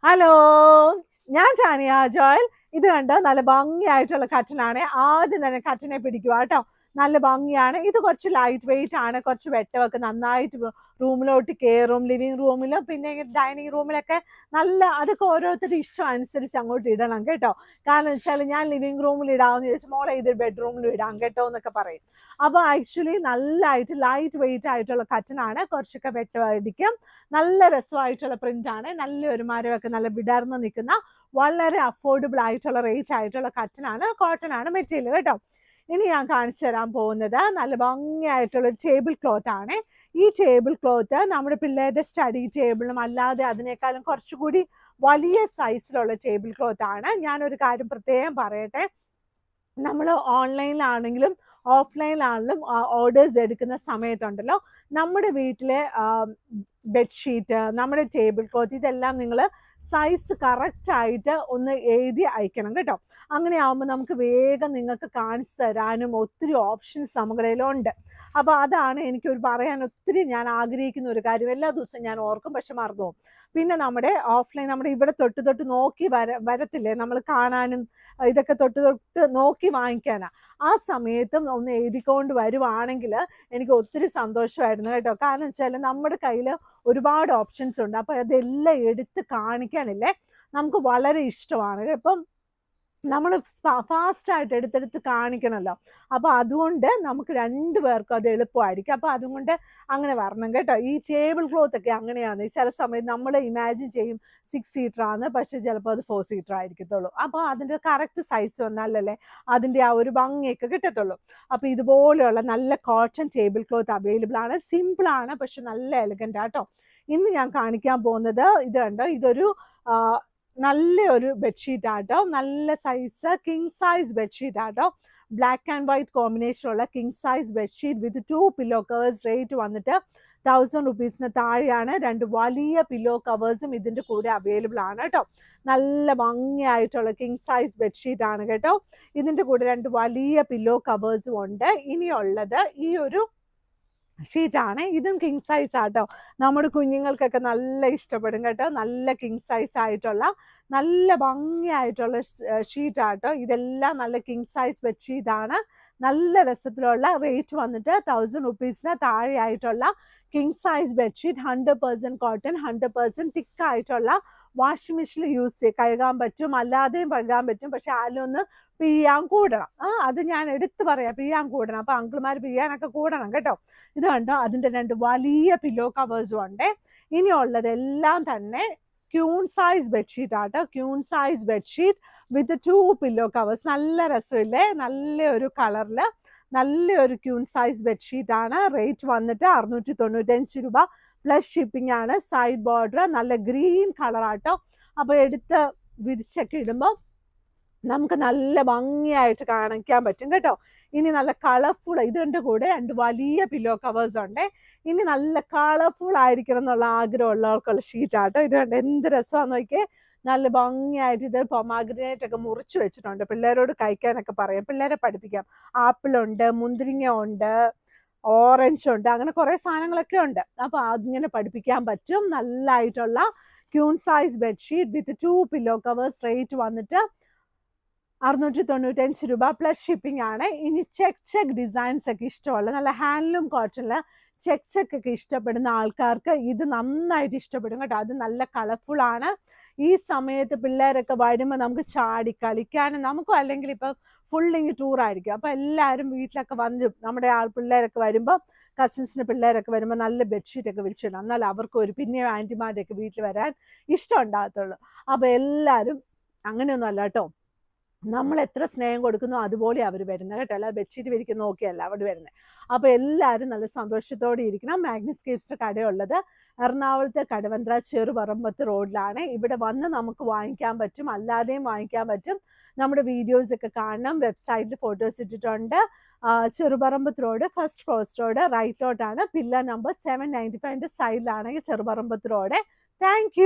Hello, ഞാൻ Tanya Joel. ഇത് കണ്ട് നല്ല ഭംഗിയായിട്ടുള്ള കട്ടനാണ്. ആദ്യം തന്നെ കട്ടനെ പിടിക്കുക കേട്ടോ. നല്ല ഭംഗിയാണ്. ഇത് കുറച്ച് ലൈറ്റ് വെയിറ്റ് ആണ്. കുറച്ച് വെട്ടമൊക്കെ നന്നായിട്ട് റൂമിലോട്ട് കയറും. ലിവിങ് റൂമിലും പിന്നെ ഡൈനിങ് റൂമിലൊക്കെ നല്ല അതൊക്കെ ഓരോരുത്തരുടെ ഇഷ്ടം അനുസരിച്ച് അങ്ങോട്ട് ഇടണം കേട്ടോ. കാരണം വെച്ചാൽ ഞാൻ ലിവിങ് റൂമിൽ ഇടാമെന്ന് ചോദിച്ചാൽ മോളെ ഇത് ബെഡ്റൂമിൽ ഇടാം കേട്ടോ എന്നൊക്കെ പറയും. അപ്പോൾ ആക്ച്വലി നല്ലതായിട്ട് ലൈറ്റ് വെയിറ്റ് ആയിട്ടുള്ള കട്ടനാണ്. കുറച്ചൊക്കെ വെട്ടമായിരിക്കും. നല്ല രസമായിട്ടുള്ള പ്രിന്റാണ്. നല്ലൊരു മരമൊക്കെ നല്ല വിടർന്ന് നിൽക്കുന്ന വളരെ അഫോർഡബിൾ ആയിട്ടുള്ള റേറ്റ് ആയിട്ടുള്ള കട്ടനാണ്. കോട്ടൺ ആണ് മെറ്റീരിയൽ കേട്ടോ. ഇനി ഞാൻ കാണിച്ചു തരാൻ പോകുന്നത് നല്ല ഭംഗിയായിട്ടുള്ള ടേബിൾ ക്ലോത്ത് ആണ്. ഈ ടേബിൾ ക്ലോത്ത് നമ്മുടെ പിള്ളേരുടെ സ്റ്റഡി ടേബിളും അല്ലാതെ അതിനേക്കാളും കുറച്ചുകൂടി വലിയ സൈസിലുള്ള ടേബിൾ ക്ലോത്ത് ആണ്. ഞാനൊരു കാര്യം പ്രത്യേകം പറയട്ടെ, നമ്മൾ ഓൺലൈനിലാണെങ്കിലും ഓഫ്ലൈനിലാണെങ്കിലും ഓർഡേഴ്സ് എടുക്കുന്ന സമയത്തുണ്ടല്ലോ, നമ്മുടെ വീട്ടിലെ ബെഡ്ഷീറ്റ്, നമ്മുടെ ടേബിൾ ക്ലോത്ത് ഇതെല്ലാം നിങ്ങൾ സൈസ് കറക്റ്റായിട്ട് ഒന്ന് എഴുതി അയക്കണം കേട്ടോ. അങ്ങനെ ആകുമ്പോൾ നമുക്ക് വേഗം നിങ്ങൾക്ക് കാണിച്ചു തരാനും ഒത്തിരി ഓപ്ഷൻസ് നമ്മുടെ കയ്യിലുണ്ട്. അപ്പോൾ അതാണ് എനിക്കൊരു പറയാൻ ഒത്തിരി ഞാൻ ആഗ്രഹിക്കുന്ന ഒരു കാര്യം. എല്ലാ ദിവസവും ഞാൻ ഓർക്കും, പക്ഷെ മറന്നു പോകും. പിന്നെ നമ്മുടെ ഓഫ്ലൈൻ നമ്മുടെ ഇവിടെ തൊട്ട് തൊട്ട് നോക്കി വരത്തില്ലേ, നമ്മൾ കാണാനും ഇതൊക്കെ തൊട്ട് തൊട്ട് നോക്കി വാങ്ങിക്കാനാണ്. ആ സമയത്തും ഒന്ന് എഴുതിക്കൊണ്ട് വരുവാണെങ്കിൽ എനിക്ക് ഒത്തിരി സന്തോഷമായിരുന്നു കേട്ടോ. കാരണം വെച്ചാൽ നമ്മുടെ കയ്യിൽ ഒരുപാട് ഓപ്ഷൻസ് ഉണ്ട്. അപ്പോൾ അതെല്ലാം എടുത്ത് കാണിക്കാനില്ലേ നമുക്ക് വളരെ ഇഷ്ടമാണ്. ഇപ്പം നമ്മൾ ഫാസ്റ്റായിട്ട് എടുത്തെടുത്ത് കാണിക്കണമല്ലോ. അപ്പോൾ അതുകൊണ്ട് നമുക്ക് രണ്ടുപേർക്കും അത് എളുപ്പമായിരിക്കും. അപ്പോൾ അതുകൊണ്ട് അങ്ങനെ വരണം കേട്ടോ. ഈ ടേബിൾ ക്ലോത്ത് ഒക്കെ അങ്ങനെയാണ്. ചില സമയത്ത് നമ്മൾ ഇമാജിൻ ചെയ്യും 6 സീറ്ററാണ്, പക്ഷേ ചിലപ്പോൾ അത് 4 സീറ്റർ ആയിരിക്കത്തുള്ളൂ. അപ്പോൾ അതിൻ്റെ കറക്റ്റ് സൈസ് വന്നാലല്ലേ അതിൻ്റെ ആ ഒരു ഭംഗിയൊക്കെ കിട്ടത്തുള്ളൂ. അപ്പോൾ ഇതുപോലെയുള്ള നല്ല കോട്ടൺ ടേബിൾ ക്ലോത്ത് അവൈലബിൾ ആണ്. സിമ്പിളാണ്, പക്ഷെ നല്ല എലഗൻ്റ് ആട്ടോ. ഇന്ന് ഞാൻ കാണിക്കാൻ പോകുന്നത് ഇത് കണ്ടോ, ഇതൊരു നല്ലൊരു ബെഡ്ഷീറ്റ് ആട്ടോ. നല്ല സൈസ് കിങ് സൈസ് ബെഡ്ഷീറ്റ് ആട്ടോ. ബ്ലാക്ക് ആൻഡ് വൈറ്റ് കോമ്പിനേഷനുള്ള king size bedsheet with 2 pillow covers. Rate വന്നിട്ട് 1000 റുപ്പീസിന് താഴെയാണ്. 2 വലിയ പില്ലോ കവേഴ്സും ഇതിൻ്റെ കൂടെ അവൈലബിൾ ആണ് കേട്ടോ. നല്ല ഭംഗിയായിട്ടുള്ള കിങ് സൈസ് ബെഡ്ഷീറ്റ് ആണ് കേട്ടോ. ഇതിൻ്റെ കൂടെ 2 വലിയ പില്ലോ കവേഴ്സും ഉണ്ട്. ഇനിയുള്ളത് ഈ ഒരു ഷീറ്റാണ്. ഇതും കിങ് സൈസ് ആട്ടോ. നമ്മുടെ കുഞ്ഞുങ്ങൾക്കൊക്കെ നല്ല ഇഷ്ടപ്പെടും കേട്ടോ. നല്ല കിങ് സൈസ് ആയിട്ടുള്ള നല്ല ഭംഗിയായിട്ടുള്ള ഷീറ്റ് ആട്ടോ. ഇതെല്ലാം നല്ല കിങ് സൈസ് ബെഡ്ഷീറ്റാണ്. നല്ല രസത്തിലുള്ള റേറ്റ് വന്നിട്ട് 1000 റുപ്പീസിന് താഴെയായിട്ടുള്ള കിങ് സൈസ് ബെഡ്ഷീറ്റ്. 100% കോട്ടൺ, 100% തിക്കായിട്ടുള്ള. വാഷിംഗ് മെഷീനിൽ കഴുകാൻ പറ്റും, അല്ലാതെയും കഴുകാൻ പറ്റും. പക്ഷെ അതിലൊന്ന് പിഴിയാൻ കൂടണം. അത് ഞാൻ എടുത്തു പറയാം, പിഴിയാൻ കൂടണം. അപ്പോൾ അങ്കിൾമാർ പിഴിയാനൊക്കെ കൂടണം കേട്ടോ. ഇത് കണ്ടോ, അതിൻ്റെ 2 വലിയ പില്ലോ കവേഴ്സും ഉണ്ട്. ഇനിയുള്ളതെല്ലാം തന്നെ ക്യൂൺ സൈസ് ബെഡ്ഷീറ്റ് ആട്ടോ. Queen size bedsheet with 2 pillow covers. നല്ല രസമില്ലേ, നല്ലൊരു കളറിൽ നല്ലൊരു ക്യൂൺ സൈസ് ബെഡ്ഷീറ്റ് ആണ്. റേറ്റ് വന്നിട്ട് 695 രൂപ പ്ലസ് ഷിപ്പിംഗ് ആണ്. സൈഡ് ബോർഡർ നല്ല ഗ്രീൻ കളറാട്ടോ. അപ്പോൾ എടുത്ത് വിരിച്ചൊക്കെ ഇടുമ്പോൾ നമുക്ക് നല്ല ഭംഗിയായിട്ട് കാണിക്കാൻ പറ്റും കേട്ടോ. ഇനി നല്ല കളർഫുൾ, ഇതിൻ്റെ കൂടെ 2 വലിയ പില്ലോ കവേഴ്സ് ഉണ്ട്. ഇനി നല്ല കളർഫുൾ ആയിരിക്കണം എന്നുള്ള ആഗ്രഹമുള്ളവർക്കുള്ള ഷീറ്റാട്ടോ. ഇത് കണ്ട് എന്ത് രസമാണെന്ന് നോക്കിയേ. നല്ല ഭംഗിയായിട്ട് ഇത് പൊമാഗ്രനേറ്റ് ഒക്കെ മുറിച്ച് വെച്ചിട്ടുണ്ട്. പിള്ളേരോട് കഴിക്കാനൊക്കെ പറയാം, പിള്ളേരെ പഠിപ്പിക്കാം. ആപ്പിളുണ്ട്, മുന്തിരിങ്ങ ഉണ്ട്, ഓറഞ്ച് ഉണ്ട്, അങ്ങനെ കുറേ സാധനങ്ങളൊക്കെ ഉണ്ട്. അപ്പോൾ അതിങ്ങനെ പഠിപ്പിക്കാൻ പറ്റും. നല്ലതായിട്ടുള്ള queen size bedsheet with 2 pillow covers. Rate വന്നിട്ട് 695 രൂപ പ്ലസ് ഷിപ്പിംഗ് ആണ്. ഇനി ചെക്ക് ഡിസൈൻസ് ഒക്കെ ഇഷ്ടമുള്ള നല്ല ഹാൻഡ്ലൂം കോട്ടണിൽ ചെക്ക് ഒക്കെ ഇഷ്ടപ്പെടുന്ന ആൾക്കാർക്ക് ഇത് നന്നായിട്ട് ഇഷ്ടപ്പെടും കേട്ടോ. അത് നല്ല കളർഫുൾ ആണ്. ഈ സമയത്ത് പിള്ളേരൊക്കെ വരുമ്പോൾ നമുക്ക് ചാടി കളിക്കാനും, നമുക്കും അല്ലെങ്കിൽ ഇപ്പം ഫുള്ളിങ് ടൂറായിരിക്കും. അപ്പോൾ എല്ലാവരും വീട്ടിലൊക്കെ വന്ന് നമ്മുടെ പിള്ളേരൊക്കെ വരുമ്പോൾ, കസിൻസിൻ്റെ പിള്ളേരൊക്കെ വരുമ്പോൾ നല്ല ബെഡ്ഷീറ്റൊക്കെ വിരിച്ചിടണം. എന്നാൽ അവർക്ക് ഒരു പിന്നെ ആൻറ്റിമാരുടെയൊക്കെ വീട്ടിൽ വരാൻ ഇഷ്ടം ഉണ്ടാകത്തുള്ളൂ. അപ്പോൾ എല്ലാവരും അങ്ങനെയൊന്നും അല്ല കേട്ടോ. നമ്മൾ എത്ര സ്നേഹം കൊടുക്കുന്നോ അതുപോലെ അവർ വരുന്നത് കേട്ടോ. അല്ല ബെഡ്ഷീറ്റ് വിരിക്കുന്ന നോക്കിയല്ല അവർ വരുന്നത്. അപ്പോൾ എല്ലാവരും നല്ല സന്തോഷത്തോടെ ഇരിക്കണം. മാഗ്നസ്കേപ്സിൻ്റെ കടയുള്ളത് എറണാകുളത്തെ കടവന്ത്ര ചെറുപറമ്പത്ത് റോഡിലാണ്. ഇവിടെ വന്ന് നമുക്ക് വാങ്ങിക്കാൻ പറ്റും, അല്ലാതെയും വാങ്ങിക്കാൻ പറ്റും. നമ്മുടെ വീഡിയോസ് ഒക്കെ കാണണം. വെബ്സൈറ്റിൽ ഫോട്ടോസ് ഇട്ടിട്ടുണ്ട്. Cheruparambath road, first cross road റൈറ്റിലോട്ടാണ്. പില്ലർ നമ്പർ 795 സൈഡിലാണെങ്കിൽ ചെറുപറമ്പത്ത് റോഡ്. താങ്ക്